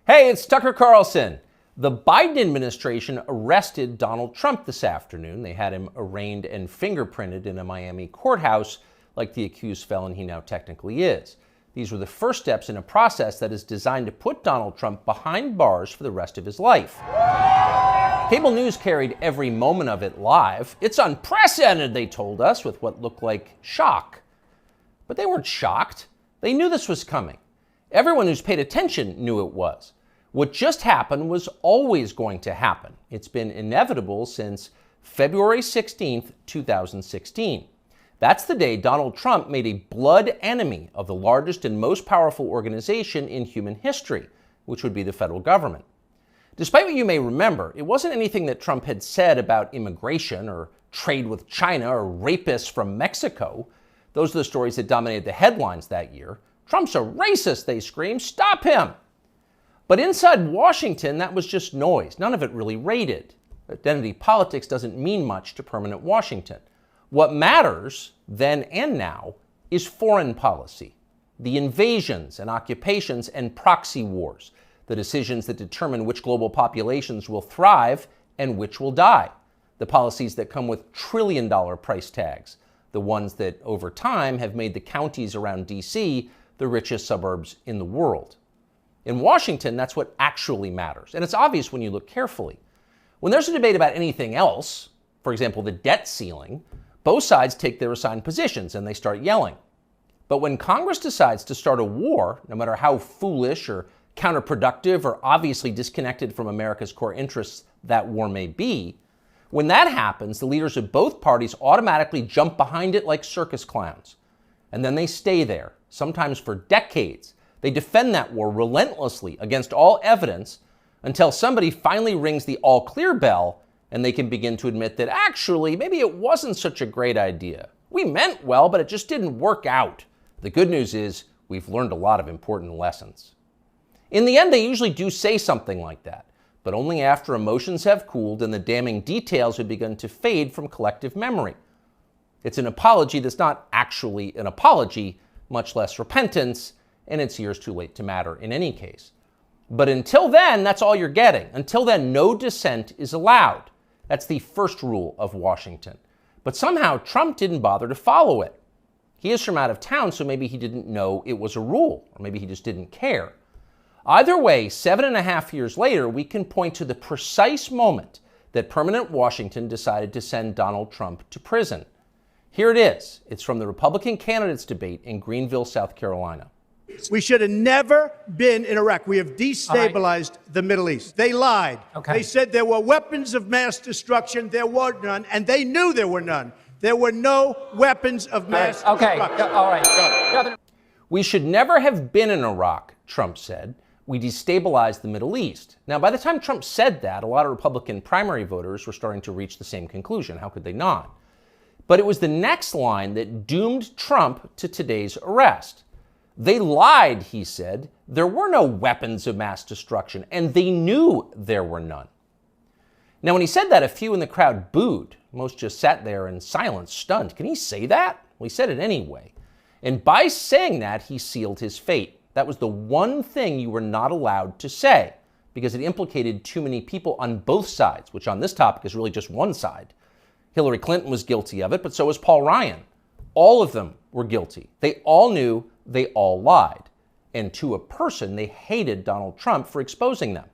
Hey, it's Tucker Carlson. The Biden administration arrested Donald Trump this afternoon. They had him arraigned and fingerprinted in a Miami courthouse like the accused felon he now technically is. These were the first steps in a process that is designed to put Donald Trump behind bars for the rest of his life. Cable news carried every moment of it live. It's unprecedented, they told us, with what looked like shock. But they weren't shocked. They knew this was coming. Everyone who's paid attention knew it was. What just happened was always going to happen. It's been inevitable since February 16th, 2016. That's the day Donald Trump made a blood enemy of the largest and most powerful organization in human history, which would be the federal government. Despite what you may remember, it wasn't anything that Trump had said about immigration or trade with China or rapists from Mexico. Those are the stories that dominated the headlines that year. Trump's a racist, they screamed. Stop him! But inside Washington, that was just noise. None of it really rated. Identity politics doesn't mean much to permanent Washington. What matters, then and now, is foreign policy. The invasions and occupations and proxy wars. The decisions that determine which global populations will thrive and which will die. The policies that come with trillion-dollar price tags. The ones that, over time, have made the counties around D.C. the richest suburbs in the world. In Washington, that's what actually matters. And it's obvious when you look carefully. When there's a debate about anything else, for example, the debt ceiling, both sides take their assigned positions and they start yelling. But when Congress decides to start a war, no matter how foolish or counterproductive or obviously disconnected from America's core interests that war may be, when that happens, the leaders of both parties automatically jump behind it like circus clowns. And then they stay there, sometimes for decades. They defend that war relentlessly against all evidence until somebody finally rings the all-clear bell and they can begin to admit that actually, maybe it wasn't such a great idea. We meant well, but it just didn't work out. The good news is we've learned a lot of important lessons. In the end, they usually do say something like that, but only after emotions have cooled and the damning details have begun to fade from collective memory. It's an apology that's not actually an apology, much less repentance, and it's years too late to matter in any case. But until then, that's all you're getting. Until then, no dissent is allowed. That's the first rule of Washington. But somehow, Trump didn't bother to follow it. He is from out of town, so maybe he didn't know it was a rule, or maybe he just didn't care. Either way, 7.5 years later, we can point to the precise moment that permanent Washington decided to send Donald Trump to prison. Here it is. It's from the Republican candidates debate in Greenville, South Carolina. We should have never been in Iraq. We have destabilized the Middle East. They lied. They said there were weapons of mass destruction. There were none, and they knew there were none. There were no weapons of mass destruction. All right. We should never have been in Iraq, Trump said. We destabilized the Middle East. Now, by the time Trump said that, a lot of Republican primary voters were starting to reach the same conclusion. How could they not? But it was the next line that doomed Trump to today's arrest. They lied, he said. There were no weapons of mass destruction, and they knew there were none. Now, when he said that, a few in the crowd booed. Most just sat there in silence, stunned. Can he say that? Well, he said it anyway. And by saying that, he sealed his fate. That was the one thing you were not allowed to say, because it implicated too many people on both sides, which on this topic is really just one side. Hillary Clinton was guilty of it, but so was Paul Ryan. All of them were guilty. They all knew, they all lied. And to a person, they hated Donald Trump for exposing them.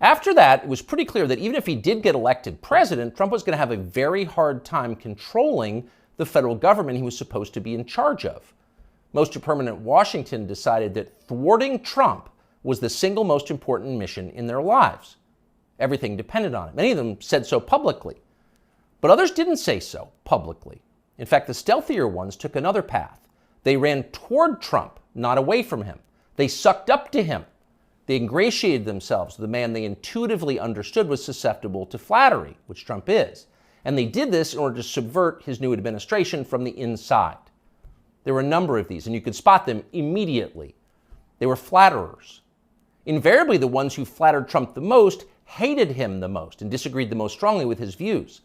After that, it was pretty clear that even if he did get elected president, Trump was going to have a very hard time controlling the federal government he was supposed to be in charge of. Most of permanent Washington decided that thwarting Trump was the single most important mission in their lives. Everything depended on it. Many of them said so publicly. But others didn't say so publicly. In fact, the stealthier ones took another path. They ran toward Trump, not away from him. They sucked up to him. They ingratiated themselves with the man they intuitively understood was susceptible to flattery, which Trump is. And they did this in order to subvert his new administration from the inside. There were a number of these, and you could spot them immediately. They were flatterers. Invariably, the ones who flattered Trump the most hated him the most and disagreed the most strongly with his views.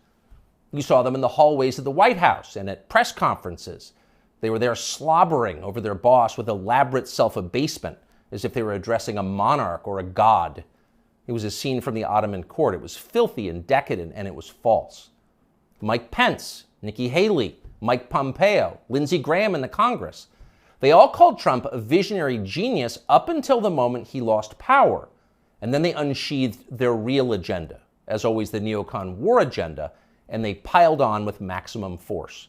You saw them in the hallways of the White House and at press conferences. They were there slobbering over their boss with elaborate self-abasement, as if they were addressing a monarch or a god. It was a scene from the Ottoman court. It was filthy and decadent, and it was false. Mike Pence, Nikki Haley, Mike Pompeo, Lindsey Graham in the Congress. They all called Trump a visionary genius up until the moment he lost power. And then they unsheathed their real agenda, as always the neocon war agenda, and they piled on with maximum force.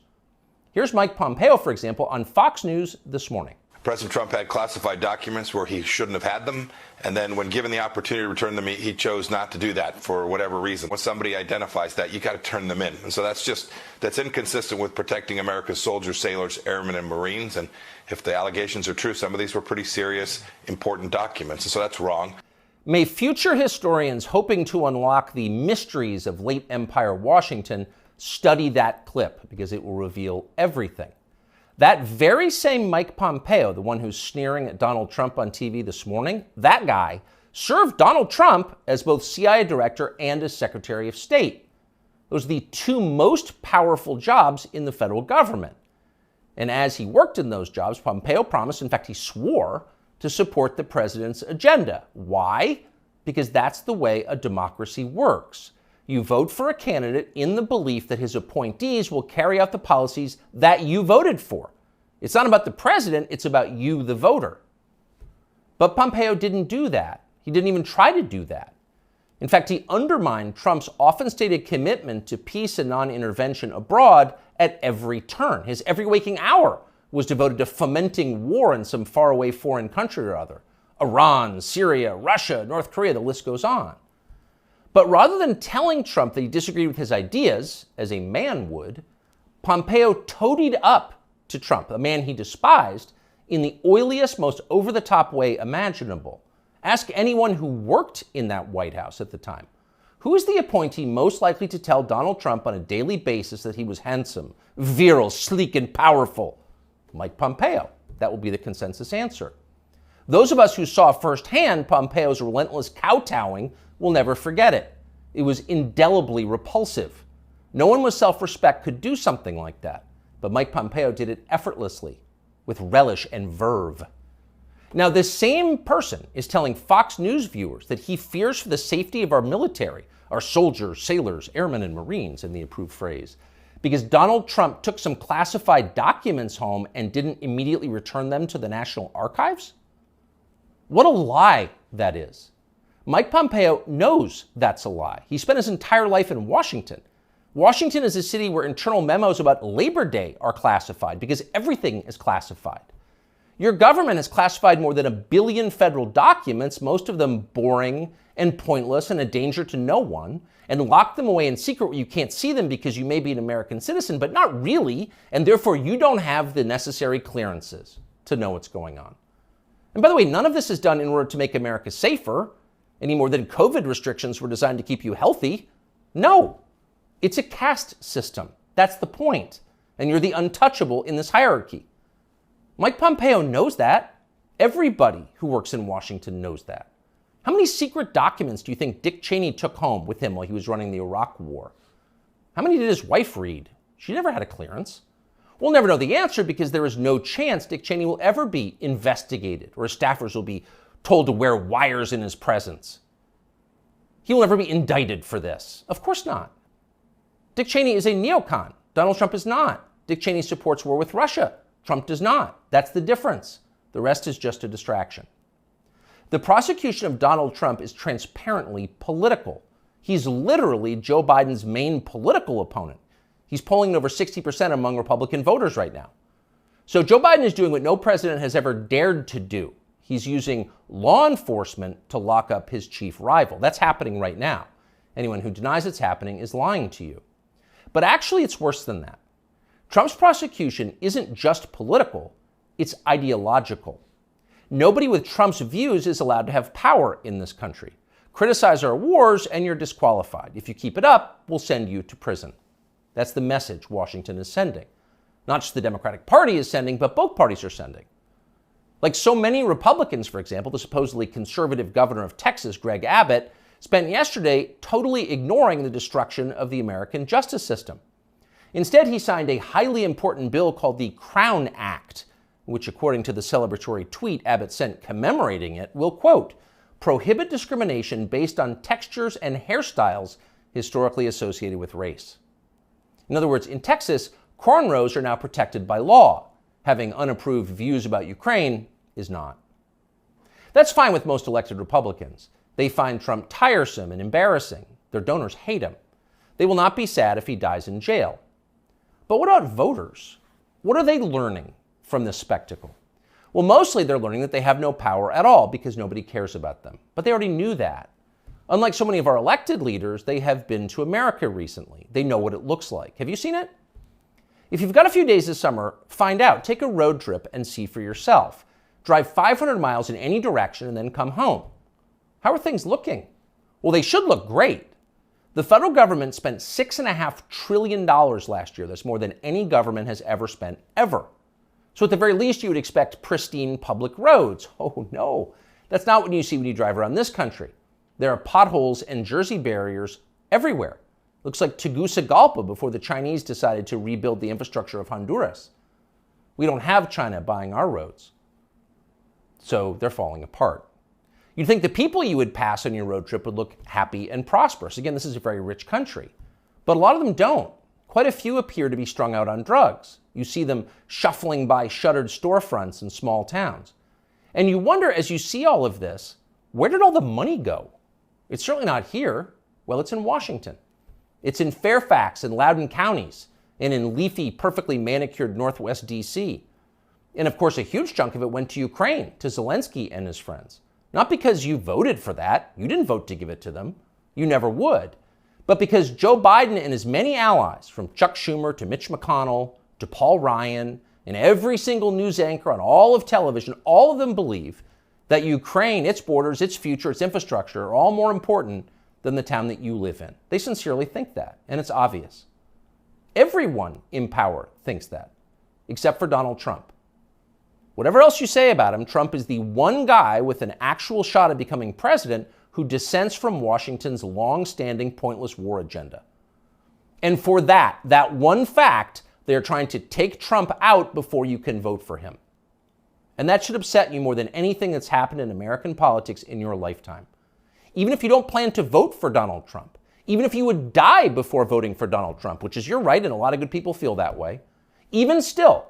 Here's Mike Pompeo, for example, on Fox News this morning. President Trump had classified documents where he shouldn't have had them, and then when given the opportunity to return them, he chose not to do that for whatever reason. When somebody identifies that, you got to turn them in. And so that's inconsistent with protecting America's soldiers, sailors, airmen, and Marines. And if the allegations are true, some of these were pretty serious, important documents. And so that's wrong. May future historians hoping to unlock the mysteries of late Empire Washington study that clip, because it will reveal everything. That very same Mike Pompeo, the one who's sneering at Donald Trump on TV this morning, that guy served Donald Trump as both CIA director and as Secretary of State. Those are the two most powerful jobs in the federal government. And as he worked in those jobs, Pompeo promised, in fact, he swore, to support the president's agenda. Why? Because that's the way a democracy works. You vote for a candidate in the belief that his appointees will carry out the policies that you voted for. It's not about the president, it's about you, the voter. But Pompeo didn't do that. He didn't even try to do that. In fact, he undermined Trump's often stated commitment to peace and non-intervention abroad at every turn. His every waking hour was devoted to fomenting war in some faraway foreign country or other. Iran, Syria, Russia, North Korea, the list goes on. But rather than telling Trump that he disagreed with his ideas, as a man would, Pompeo toadied up to Trump, a man he despised, in the oiliest, most over-the-top way imaginable. Ask anyone who worked in that White House at the time. Who is the appointee most likely to tell Donald Trump on a daily basis that he was handsome, virile, sleek, and powerful? Mike Pompeo. That will be the consensus answer. Those of us who saw firsthand Pompeo's relentless kowtowing will never forget it. It was indelibly repulsive. No one with self-respect could do something like that. But Mike Pompeo did it effortlessly, with relish and verve. Now, this same person is telling Fox News viewers that he fears for the safety of our military, our soldiers, sailors, airmen, and Marines, in the approved phrase, because Donald Trump took some classified documents home and didn't immediately return them to the National Archives? What a lie that is. Mike Pompeo knows that's a lie. He spent his entire life in Washington. Washington is a city where internal memos about Labor Day are classified because everything is classified. Your government has classified more than 1 billion federal documents, most of them boring and pointless and a danger to no one, and locked them away in secret where you can't see them because you may be an American citizen, but not really, and therefore you don't have the necessary clearances to know what's going on. And by the way, none of this is done in order to make America safer, any more than COVID restrictions were designed to keep you healthy. No, it's a caste system. That's the point. And you're the untouchable in this hierarchy. Mike Pompeo knows that. Everybody who works in Washington knows that. How many secret documents do you think Dick Cheney took home with him while he was running the Iraq War? How many did his wife read? She never had a clearance. We'll never know the answer because there is no chance Dick Cheney will ever be investigated or his staffers will be told to wear wires in his presence. He will never be indicted for this. Of course not. Dick Cheney is a neocon. Donald Trump is not. Dick Cheney supports war with Russia. Trump does not. That's the difference. The rest is just a distraction. The prosecution of Donald Trump is transparently political. He's literally Joe Biden's main political opponent. He's polling over 60% among Republican voters right now. So Joe Biden is doing what no president has ever dared to do. He's using law enforcement to lock up his chief rival. That's happening right now. Anyone who denies it's happening is lying to you. But actually, it's worse than that. Trump's prosecution isn't just political, it's ideological. Nobody with Trump's views is allowed to have power in this country. Criticize our wars and you're disqualified. If you keep it up, we'll send you to prison. That's the message Washington is sending. Not just the Democratic Party is sending, but both parties are sending. Like so many Republicans, for example, the supposedly conservative governor of Texas, Greg Abbott, spent yesterday totally ignoring the destruction of the American justice system. Instead, he signed a highly important bill called the Crown Act, which according to the celebratory tweet Abbott sent commemorating it, will, quote, prohibit discrimination based on textures and hairstyles historically associated with race. In other words, in Texas, cornrows are now protected by law. Having unapproved views about Ukraine is not. That's fine with most elected Republicans. They find Trump tiresome and embarrassing. Their donors hate him. They will not be sad if he dies in jail. But what about voters? What are they learning from this spectacle? Well, mostly they're learning that they have no power at all because nobody cares about them. But they already knew that. Unlike so many of our elected leaders, they have been to America recently. They know what it looks like. Have you seen it? If you've got a few days this summer, find out. Take a road trip and see for yourself. Drive 500 miles in any direction and then come home. How are things looking? Well, they should look great. The federal government spent $6.5 trillion last year. That's more than any government has ever spent, ever. So at the very least, you would expect pristine public roads. Oh no, that's not what you see when you drive around this country. There are potholes and Jersey barriers everywhere. Looks like Tegucigalpa before the Chinese decided to rebuild the infrastructure of Honduras. We don't have China buying our roads. So they're falling apart. You'd think the people you would pass on your road trip would look happy and prosperous. Again, this is a very rich country. But a lot of them don't. Quite a few appear to be strung out on drugs. You see them shuffling by shuttered storefronts in small towns. And you wonder, as you see all of this, where did all the money go? It's certainly not here. Well, it's in Washington. It's in Fairfax and Loudoun counties, and in leafy, perfectly manicured Northwest D.C. And of course, a huge chunk of it went to Ukraine, to Zelensky and his friends. Not because you voted for that. You didn't vote to give it to them. You never would. But because Joe Biden and his many allies, from Chuck Schumer to Mitch McConnell to Paul Ryan, and every single news anchor on all of television, all of them believe that Ukraine, its borders, its future, its infrastructure are all more important than the town that you live in. They sincerely think that, and it's obvious. Everyone in power thinks that, except for Donald Trump. Whatever else you say about him, Trump is the one guy with an actual shot at becoming president who dissents from Washington's long-standing pointless war agenda. And for that one fact, they're trying to take Trump out before you can vote for him. And that should upset you more than anything that's happened in American politics in your lifetime. Even if you don't plan to vote for Donald Trump, even if you would die before voting for Donald Trump, which is your right, and a lot of good people feel that way, even still,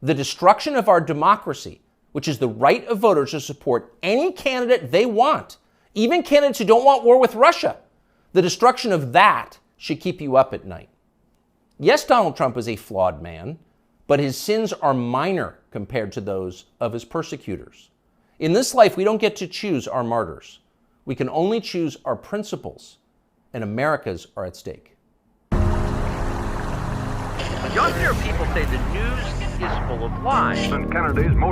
the destruction of our democracy, which is the right of voters to support any candidate they want, even candidates who don't want war with Russia, the destruction of that should keep you up at night. Yes, Donald Trump is a flawed man, but his sins are minor compared to those of his persecutors. In this life, we don't get to choose our martyrs. We can only choose our principles, and America's are at stake. You'll hear people say the news is full of lies. And Kennedy's